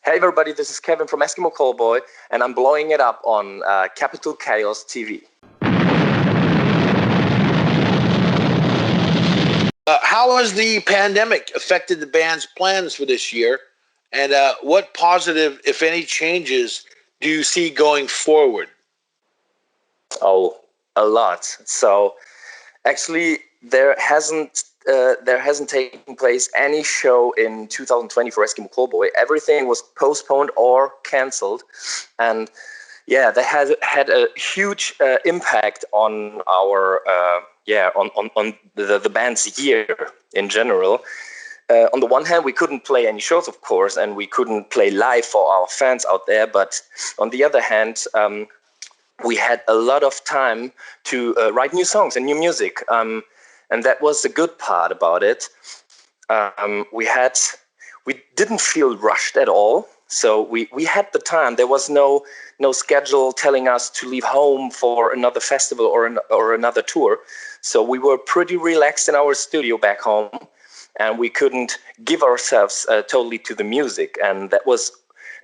Hey everybody, this is Kevin from Eskimo Callboy, and I'm blowing it up on Capital Chaos TV. How has the pandemic affected the band's plans for this year? And what positive, if any, changes do you see going forward? Oh, a lot. So actually, there hasn't taken place any show in 2020 for Eskimo Callboy. Everything was postponed or cancelled, and yeah, that has had a huge impact on our on the band's year in general. On the one hand, we couldn't play any shows, of course, and we couldn't play live for our fans out there. But on the other hand, we had a lot of time to write new songs and new music. And that was the good part about it. We didn't feel rushed at all. So we had the time. There was no schedule telling us to leave home for another festival or another tour. So we were pretty relaxed in our studio back home, and we couldn't give ourselves totally to the music. And that was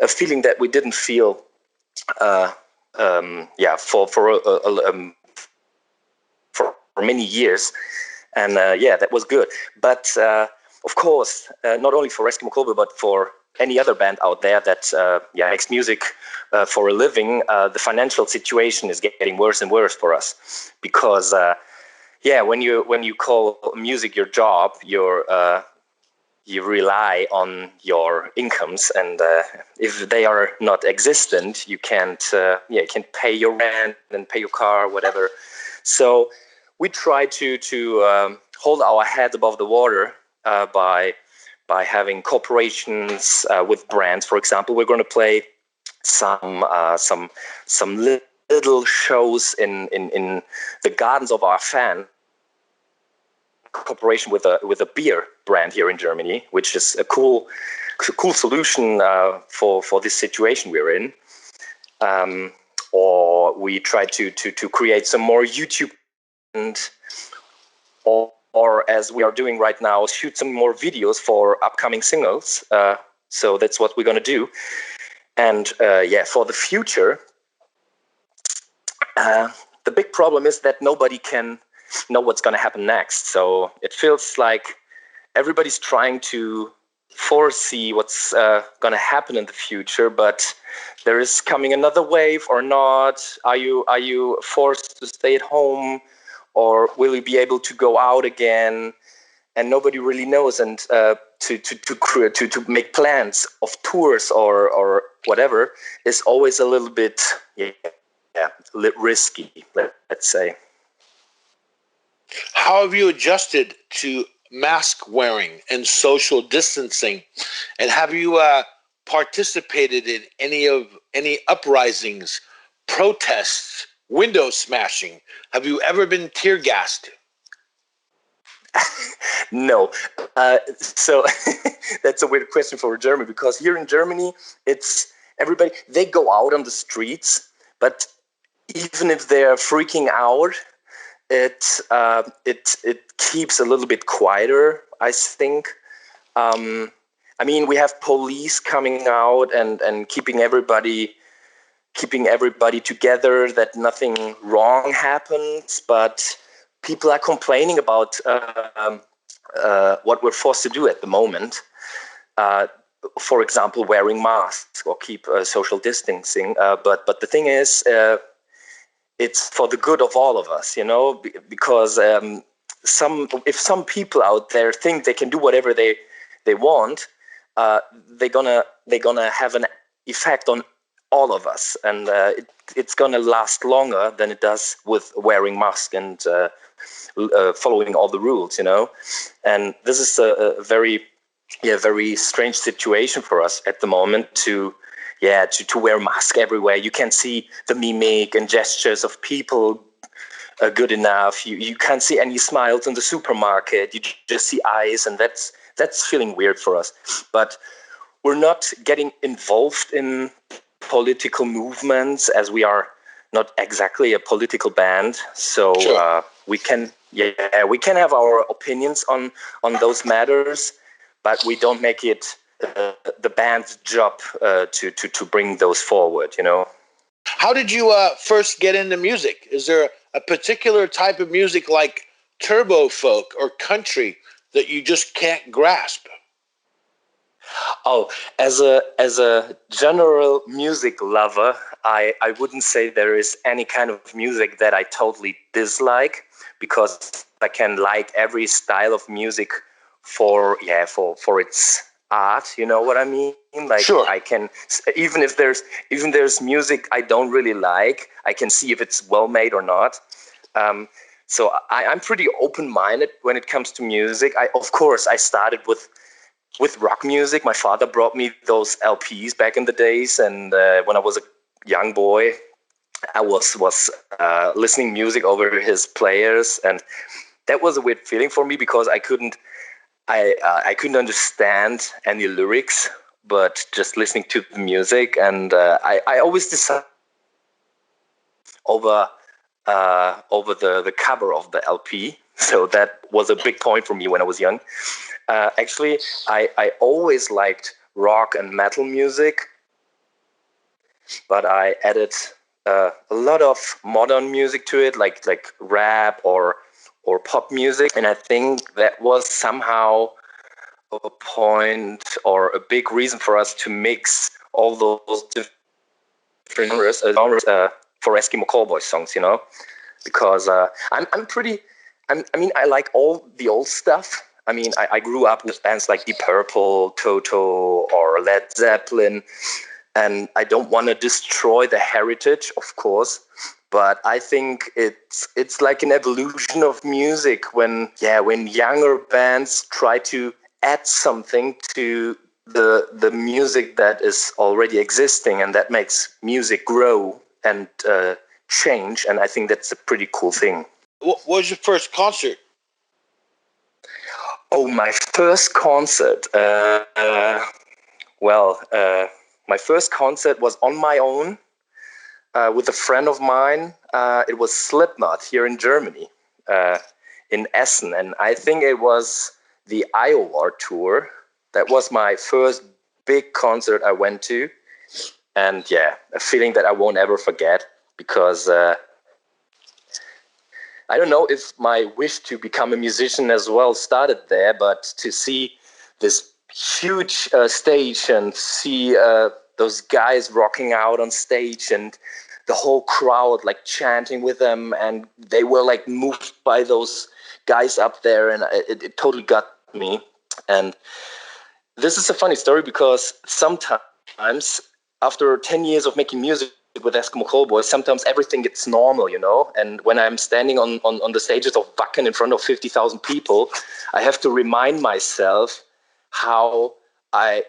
a feeling that we didn't feel for many years. And that was good. But of course, not only for Eskimo Callboy, but for any other band out there that makes music for a living, the financial situation is getting worse and worse for us. Because when you call music your job, you rely on your incomes, and if they are not existent, you can't pay your rent and pay your car, whatever. So we try to hold our heads above the water by having cooperations with brands. For example, we're going to play some little shows in the gardens of our fan. Cooperation with a beer brand here in Germany, which is a cool solution for this situation we're in. Or we try to create some more YouTube or as we are doing right now, shoot some more videos for upcoming singles. So that's what we're going to do. And for the future, the big problem is that nobody can know what's going to happen next. So it feels like everybody's trying to foresee what's going to happen in the future, but there is coming another wave or not. Are you forced to stay at home, or will you be able to go out again? And nobody really knows. And to make plans of tours or whatever is always a little bit risky, let's say. How have you adjusted to mask wearing and social distancing? And have you participated in any uprisings, protests, window smashing? Have you ever been tear gassed? No. So that's a weird question for Germany, because here in Germany, it's everybody, they go out on the streets, but even if they're freaking out, it keeps a little bit quieter, I think. I mean, we have police coming out and keeping everybody together, that nothing wrong happens, but people are complaining about what we're forced to do at the moment. For example, wearing masks or keep social distancing. But the thing is, it's for the good of all of us, because if some people out there think they can do whatever they want, they're gonna have an effect on all of us, and it's gonna last longer than it does with wearing mask and following all the rules, And this is a very strange situation for us at the moment to wear a mask everywhere. You can't see the mimic and gestures of people good enough. You can't see any smiles in the supermarket. You just see eyes, and that's feeling weird for us. But we're not getting involved in political movements, as we are not exactly a political band. So sure. We can have our opinions on those matters, but we don't make it the band's job to bring those forward, you know. How did you first get into music? Is there a particular type of music like turbo folk or country that you just can't grasp? Oh, as a general music lover, I wouldn't say there is any kind of music that I totally dislike, because I can like every style of music for its art. You know what I mean? Like, Sure. I can, even if there's music I don't really like, I can see if it's well made or not. So I'm pretty open-minded when it comes to music. Of course, I started with rock music. My father brought me those LPs back in the days, and when I was a young boy, I was listening music over his players, and that was a weird feeling for me, because I couldn't understand any lyrics, but just listening to the music, and I always decided over the cover of the LP. So that was a big point for me when I was young. Actually, I always liked rock and metal music, but I added a lot of modern music to it, like rap or pop music, and I think that was somehow a point or a big reason for us to mix all those different genres for Eskimo Callboy songs, you know, because I mean, I like all the old stuff. I mean, I grew up with bands like Deep Purple, Toto, or Led Zeppelin, and I don't want to destroy the heritage, of course, but I think it's like an evolution of music when younger bands try to add something to the music that is already existing, and that makes music grow and change, and I think that's a pretty cool thing. What was your first concert? Oh, my first concert. My first concert was on my own with a friend of mine. It was Slipknot here in Germany, in Essen, and I think it was the Iowa tour. That was my first big concert I went to, and yeah, a feeling that I won't ever forget, because I don't know if my wish to become a musician as well started there, but to see this huge stage and see those guys rocking out on stage, and the whole crowd like chanting with them, and they were like moved by those guys up there, and it totally got me. And this is a funny story, because sometimes after 10 years of making music with Eskimo Callboy, sometimes everything gets normal, you know. And when I'm standing on the stages of Wacken in front of 50,000 people, I have to remind myself how I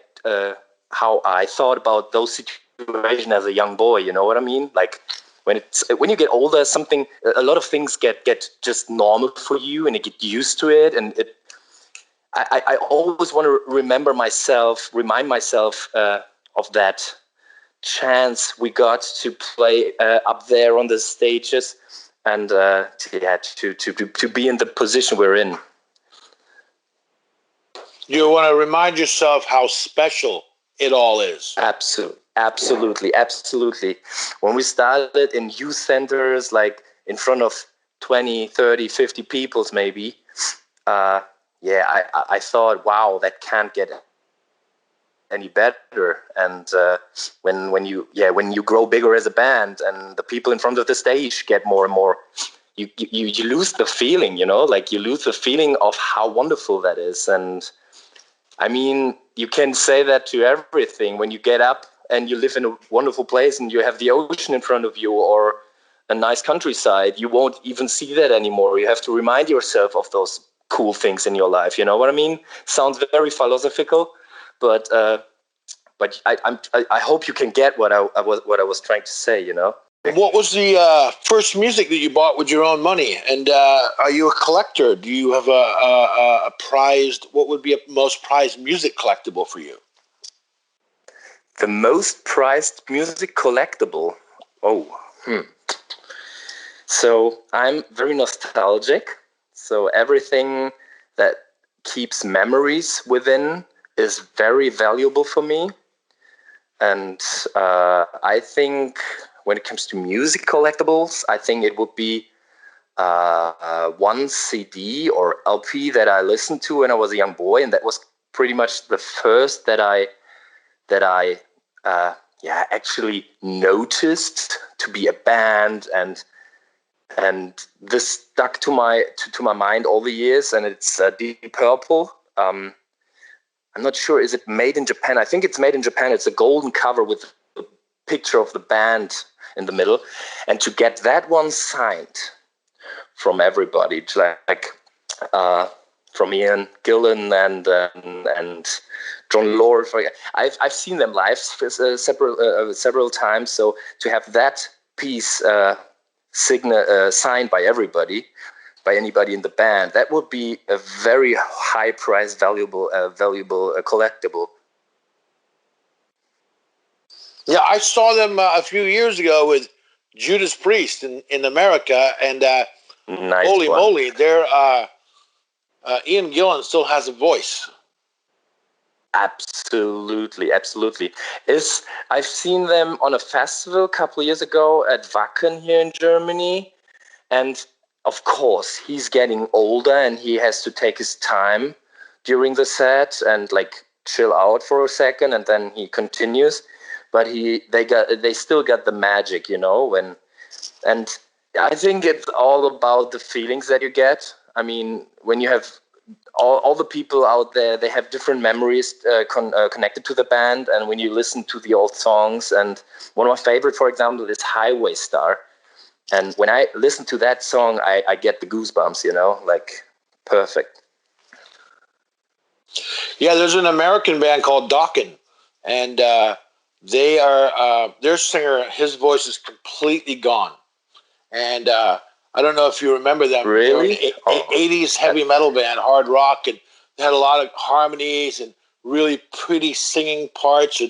thought about those situations as a young boy. You know what I mean? Like when you get older, a lot of things get just normal for you, and you get used to it. And I always want to remind myself of that chance we got to play up there on the stages, and to be in the position we're in. You want to remind yourself how special it all is. Absolutely. When we started in youth centers, like in front of 20, 30, 50 people maybe, I thought, wow, that can't get any better. And when you grow bigger as a band, and the people in front of the stage get more and more, you lose the feeling, you know, like you lose the feeling of how wonderful that is. And I mean, you can say that to everything. When you get up and you live in a wonderful place and you have the ocean in front of you, or a nice countryside, you won't even see that anymore. You have to remind yourself of those cool things in your life. You know what I mean? Sounds very philosophical, but I hope you can get what I was trying to say. You know. What was the first music that you bought with your own money? And are you a collector? Do you have a prized? What would be a most prized music collectible for you? The most prized music collectible. So I'm very nostalgic. So everything that keeps memories within is very valuable for me. And I think when it comes to music collectibles, I think it would be one CD or LP that I listened to when I was a young boy, and that was pretty much the first that I actually noticed to be a band, and this stuck to my mind all the years. And it's Deep Purple. I'm not sure, is it made in Japan? I think it's made in Japan. It's a golden cover with a picture of the band in the middle, and to get that one signed from everybody, like from Ian Gillan and John Lord. I've seen them live several times. So to have that piece signed by everybody, by anybody in the band, that would be a very high price, valuable collectible. Yeah, I saw them a few years ago with Judas Priest in America, and Nice holy one. moly, their Ian Gillan still has a voice. Absolutely. I've seen them on a festival a couple of years ago at Wacken here in Germany, and of course he's getting older and he has to take his time during the set and like chill out for a second, and then he continues. But they still got the magic, and I think it's all about the feelings that you get. I mean, when you have all the people out there, they have different memories connected to the band, and when you listen to the old songs, and one of my favorite, for example, is Highway Star, and when I listen to that song, I get the goosebumps, like perfect. Yeah, there's an American band called Dawkin, and they are their singer. His voice is completely gone, and I don't know if you remember them. Really? They were an 80s heavy metal band, hard rock, and they had a lot of harmonies and really pretty singing parts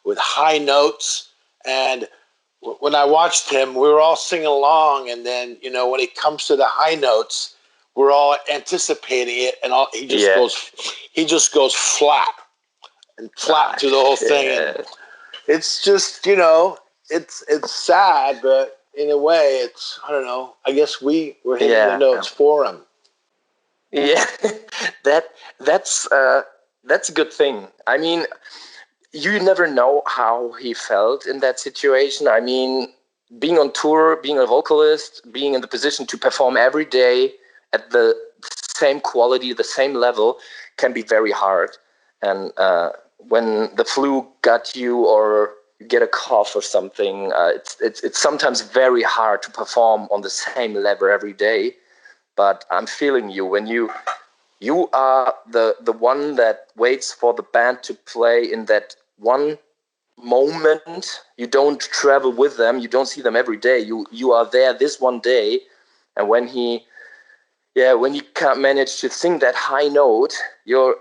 with high notes. And when I watched him, we were all singing along, and then when it comes to the high notes, we're all anticipating it, and he just goes flat and flat through the whole thing, and it's just it's sad, but in a way, it's, I don't know, I guess we're hitting the notes for him. Yeah, that's a good thing. I mean, you never know how he felt in that situation. I mean, being on tour, being a vocalist, being in the position to perform every day at the same quality, the same level, can be very hard. And when the flu got you, or you get a cough or something, it's sometimes very hard to perform on the same level every day. But I'm feeling you when you are the one that waits for the band to play in that one moment. You don't travel with them, you don't see them every day. You are there this one day, and when you can't manage to sing that high note, you're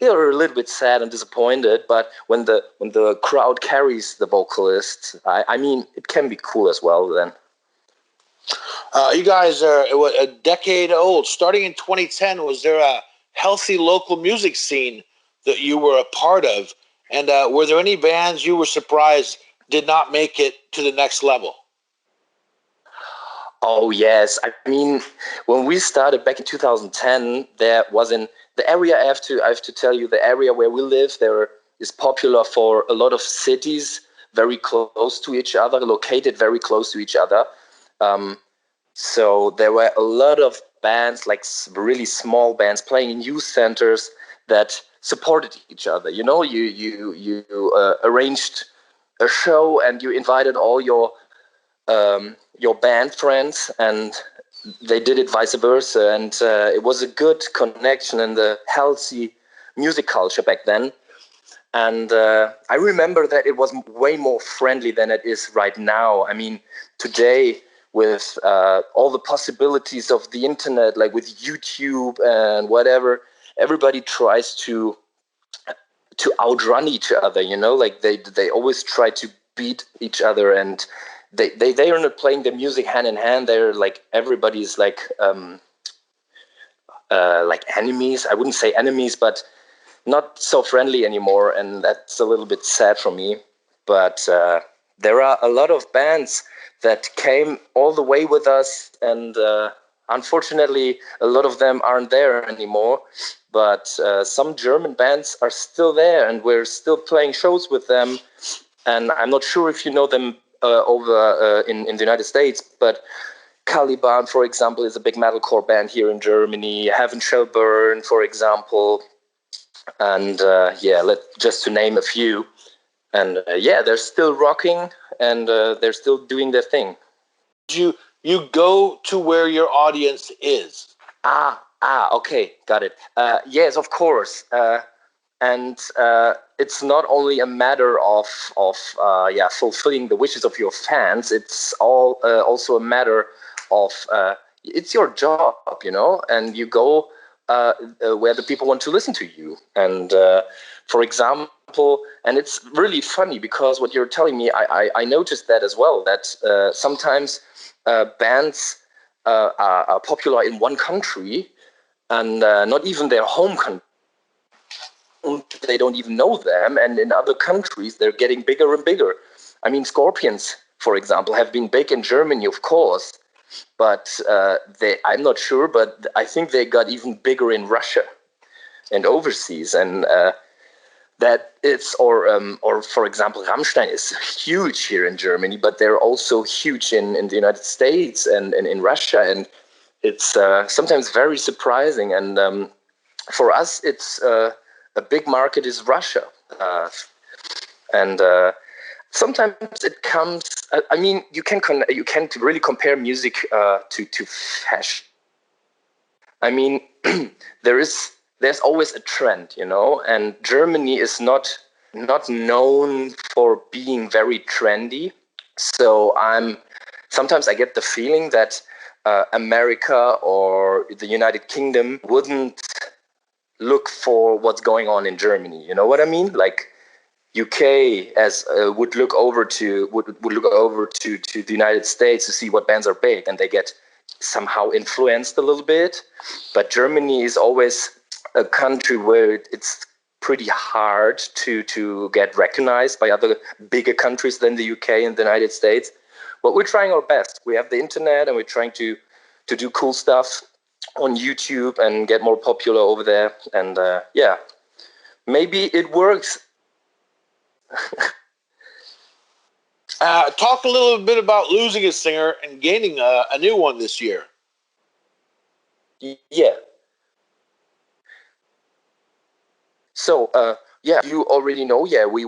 a little bit sad and disappointed. But when the crowd carries the vocalist, I mean, it can be cool as well then. You guys are a decade old. Starting in 2010, was there a healthy local music scene that you were a part of? And were there any bands you were surprised did not make it to the next level? Oh, yes. I mean, when we started back in 2010, there was in the area, I have to tell you, the area where we live, there is popular for a lot of cities very close to each other, located very close to each other. So there were a lot of bands, like really small bands, playing in youth centers that supported each other. You arranged a show and you invited all your band friends, and they did it vice versa. And it was a good connection and a healthy music culture back then. And I remember that it was way more friendly than it is right now. I mean, today, with all the possibilities of the internet, like with YouTube and whatever, everybody tries to outrun each other, like they always try to beat each other, and they are not playing the music hand in hand. They're like, everybody's like enemies. I wouldn't say enemies, but not so friendly anymore, and that's a little bit sad for me. But there are a lot of bands that came all the way with us, and unfortunately, a lot of them aren't there anymore. But some German bands are still there, and we're still playing shows with them. And I'm not sure if you know them over in the United States, but Caliban, for example, is a big metalcore band here in Germany. Heaven Shall Burn, for example, and just to name a few. And they're still rocking, and they're still doing their thing. You go to where your audience is. Okay, got it. Yes, of course. And it's not only a matter of fulfilling the wishes of your fans. It's also a matter of it's your job, and you go where the people want to listen to you. And for example, and it's really funny because what you're telling me, I noticed that as well. That sometimes bands are popular in one country and not even their home country. They don't even know them, and in other countries they're getting bigger and bigger. I mean, Scorpions, for example, have been big in Germany, of course, but I'm not sure, but I think they got even bigger in Russia and overseas, and that it's or for example, Rammstein is huge here in Germany, but they're also huge in the United States and in Russia, and it's sometimes very surprising. And for us, it's a big market is Russia, and sometimes it comes. I mean, you can't really compare music to fashion. I mean, there's always a trend, and Germany is not known for being very trendy. So sometimes I get the feeling that America or the United Kingdom wouldn't look for what's going on in Germany. You know what I mean? Like UK would look over to the United States to see what bands are big, and they get somehow influenced a little bit. But Germany is always a country where it's pretty hard to get recognized by other bigger countries than the UK and the United States. But we're trying our best. We have the internet, and we're trying to do cool stuff on YouTube and get more popular over there. And maybe it works. Talk a little bit about losing a singer and gaining a new one this year. Yeah. So you already know. Yeah, we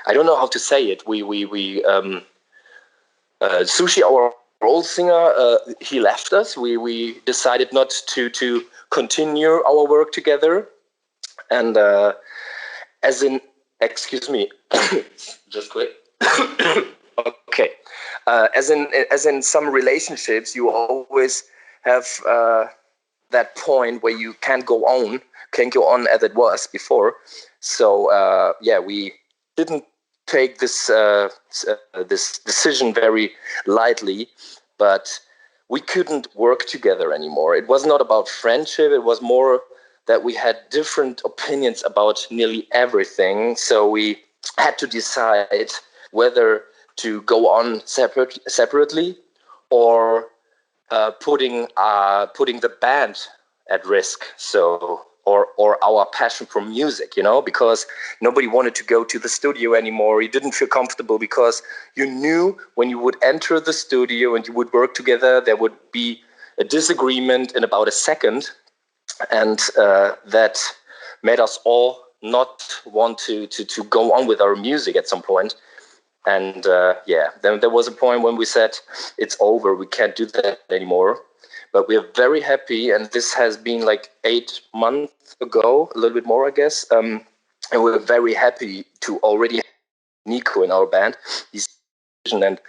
I don't know how to say it. Sushi, our old singer, he left us. We decided not to continue our work together, and excuse me, just quick. Okay, as in some relationships, you always have that point where you can't go on as it was before. So we didn't take this decision very lightly, but we couldn't work together anymore. It was not about friendship. It was more that we had different opinions about nearly everything. So we had to decide whether to go on separately or putting the band at risk. So or our passion for music, because nobody wanted to go to the studio anymore. You didn't feel comfortable because you knew when you would enter the studio and you would work together, there would be a disagreement in about a second, and that made us all not want to go on with our music at some point. And then there was a point when we said, it's over, we can't do that anymore. But we're very happy, and this has been like 8 months ago, a little bit more, I guess. And we're very happy to already have Nico in our band. And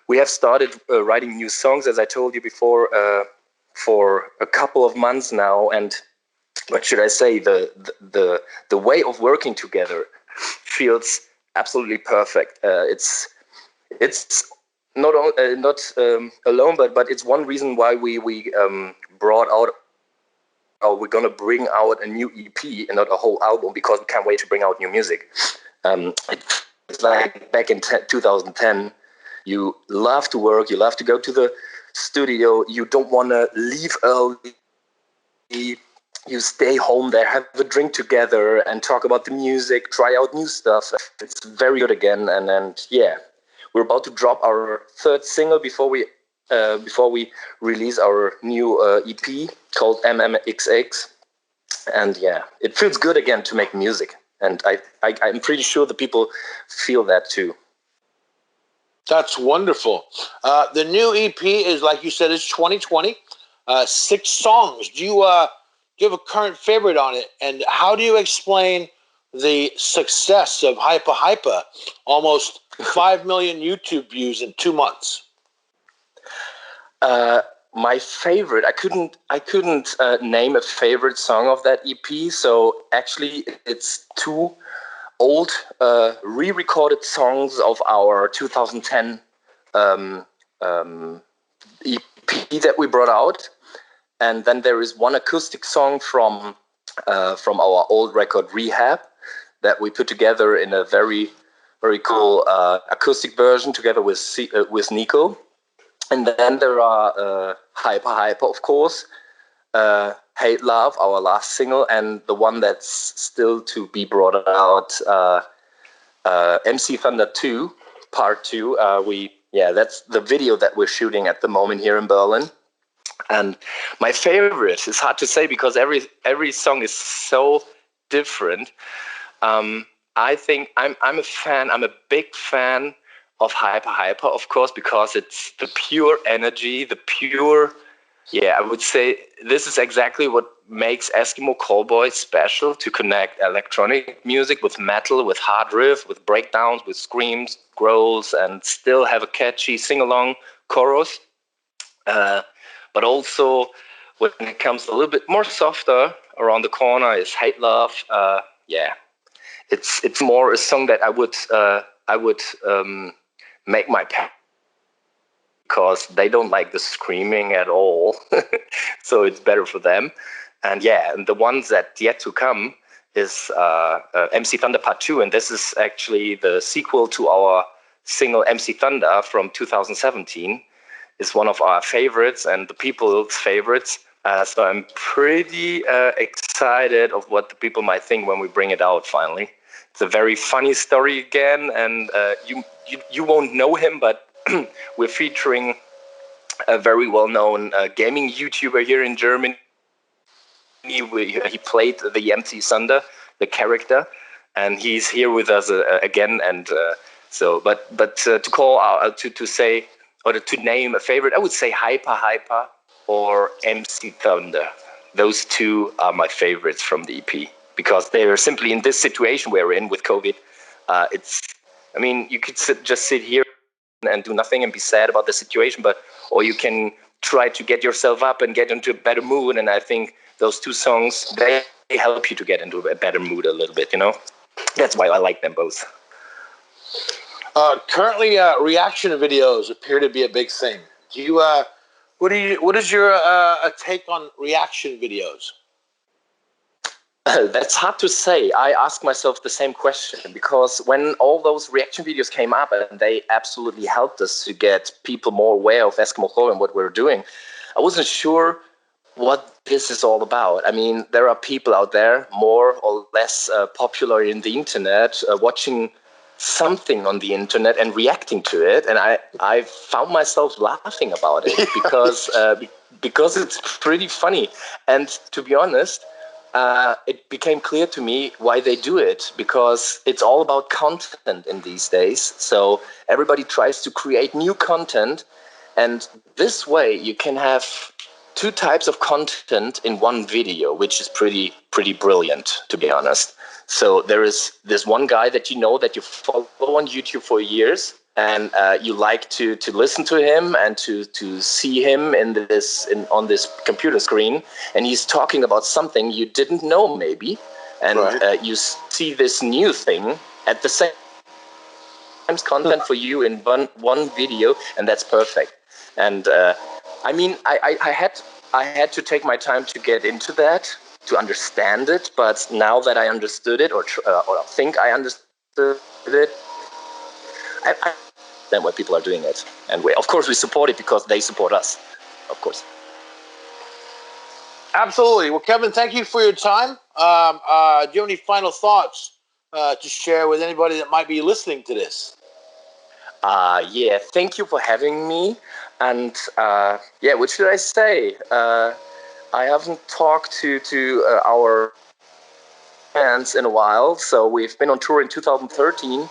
we have started writing new songs, as I told you before, for a couple of months now. And what should I say? The way of working together feels absolutely perfect. It's not alone, but it's one reason why we brought out. Oh, we're gonna bring out a new EP and not a whole album because we can't wait to bring out new music. It's like back in 2010, you love to work, you love to go to the studio, you don't want to leave early. You stay home there, have a drink together, and talk about the music, try out new stuff. It's very good again, and yeah, we're about to drop our third single before we release our new EP called MMXX, and yeah, it feels good again to make music, and I'm pretty sure the people feel that too. That's wonderful. The new EP is, like you said, it's 2020. 6 songs. Do you have a current favorite on it? And how do you explain the success of Hypa Hypa? Almost 5 million YouTube views in 2 months. My favorite, I couldn't name a favorite song of that EP. So actually, it's 2 old re-recorded songs of our 2010 EP that we brought out, and then there is 1 acoustic song from our old record Rehab that we put together in a very cool acoustic version together with Nico. And then there are Hyper Hyper, of course, Hate Love, our last single, and the one that's still to be brought out, MC Thunder 2, Part 2. That's the video that we're shooting at the moment here in Berlin. And my favorite is hard to say because every song is so different. I think I'm a fan. I'm a big fan of Hyper Hyper, of course, because it's the pure energy, the pure. Yeah, I would say this is exactly what makes Eskimo Callboy special, to connect electronic music with metal, with hard riff, with breakdowns, with screams, growls, and still have a catchy sing-along chorus. But also, when it comes a little bit more softer around the corner is Hate Love. It's more a song that I would make my parents, because they don't like the screaming at all. So it's better for them. And the ones that yet to come is MC Thunder Part 2. And this is actually the sequel to our single MC Thunder from 2017. It's one of our favorites and the people's favorites. So I'm pretty excited of what the people might think when we bring it out finally. It's a very funny story again, and you won't know him, but we're featuring a very well-known gaming YouTuber here in Germany. He played the MC Thunder, the character, and he's here with us again. And to call out to say or to name a favorite, I would say Hyper Hyper or MC Thunder. Those 2 are my favorites from the EP because they are simply in this situation we're in with COVID. You could just sit here and do nothing and be sad about the situation, or you can try to get yourself up and get into a better mood. And I think those 2 songs, they help you to get into a better mood a little bit, That's why I like them both. Currently, reaction videos appear to be a big thing. What is your take on reaction videos? That's hard to say. I ask myself the same question because when all those reaction videos came up, and they absolutely helped us to get people more aware of Eskimo Callboy and what we're doing, I wasn't sure what this is all about. I mean, there are people out there more or less popular in the internet watching something on the internet and reacting to it, and I found myself laughing about it because it's pretty funny. And to be honest, it became clear to me why they do it, because it's all about content in these days. So everybody tries to create new content, and this way you can have 2 types of content in one video, which is pretty brilliant, to be honest. So there is this one guy that you follow on YouTube for years, and you like to listen to him and to see him on this computer screen, and he's talking about something you didn't know maybe, and you see this new thing at the same times content for you in one video, and that's perfect. And I mean, I had to take my time to get into that, to understand it. But now that I understood it, or think I understood it, I understand why people are doing it. And of course, we support it because they support us, of course. Absolutely. Well, Kevin, thank you for your time. Do you have any final thoughts to share with anybody that might be listening to this? Yeah, thank you for having me. And yeah, what should I say? I haven't talked to our fans in a while, so we've been on tour in 2013,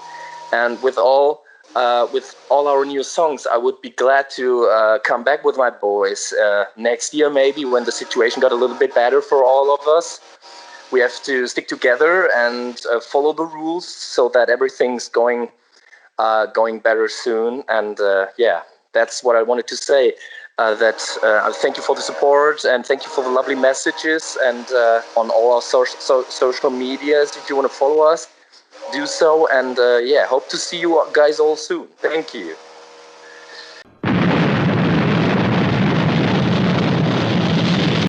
and with all our new songs, I would be glad to come back with my boys next year, maybe when the situation got a little bit better for all of us. We have to stick together and follow the rules so that everything's going better soon. And yeah, that's what I wanted to say. Thank you for the support, and thank you for the lovely messages. And on all our social medias, if you want to follow us, do so. And yeah, hope to see you guys all soon. Thank you.